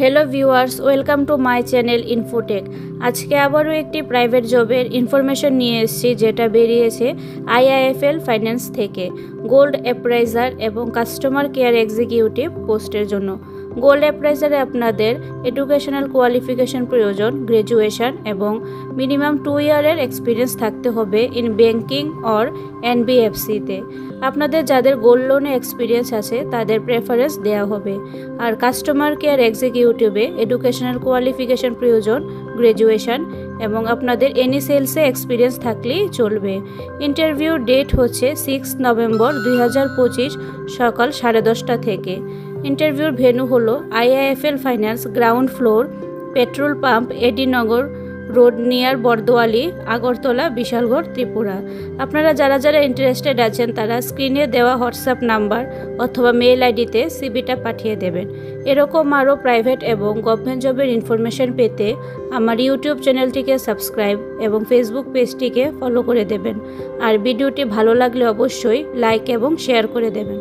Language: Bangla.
Hello viewers, welcome to my channel Infotech. আজকে আবারও একটি প্রাইভেট জবের ইনফরমেশন নিয়ে এসেছি, যেটা বেরিয়েছে আইআইএফএল ফাইন্যান্স থেকে গোল্ড অ্যাপ্রাইজার এবং কাস্টমার কেয়ার এক্সিকিউটিভ পোস্টের জন্য। গোল্ড অ্যাপ্রাইজারে আপনাদের এডুকেশনাল কোয়ালিফিকেশন প্রয়োজন, গ্র্যাজুয়েশন এবং মিনিমাম 2 ইয়ারের এক্সপিরিয়েন্স থাকতে হবে ইন ব্যাংকিং অর এনবিএফসিতে। আপনাদের যাদের গোল্ড লোনে এক্সপিরিয়েন্স আছে তাদের প্রেফারেন্স দেওয়া হবে। আর কাস্টমার কেয়ার এক্সিকিউটিভে এডুকেশনাল কোয়ালিফিকেশন প্রয়োজন, গ্র্যাজুয়েশন এবং আপনাদের এনি সেলসে এক্সপিরিয়েন্স থাকলেই চলবে। ইন্টারভিউ ডেট হচ্ছে 6 নভেম্বর 2025 সকাল 10:30 থেকে। ইন্টারভিউর ভেন্যু হলো IIFL finance, ground floor, petrol pump, AD Nagar road near Bordowali, Agartala, Bishalgarh, Tripura. আপনারা যারা ইন্টারেস্টেড আছেন তারা স্ক্রিনে দেওয়া হোয়াটসঅ্যাপ নাম্বার অথবা মেল আইডিতে সিভিটা পাঠিয়ে দেবেন। এরকম আরও প্রাইভেট এবং গভর্নমেন্ট জবের ইনফরমেশন পেতে আমার ইউটিউব চ্যানেলটিকে সাবস্ক্রাইব এবং ফেসবুক পেজটিকে ফলো করে দেবেন। আর ভিডিওটি ভালো লাগলে অবশ্যই লাইক এবং শেয়ার করে দেবেন।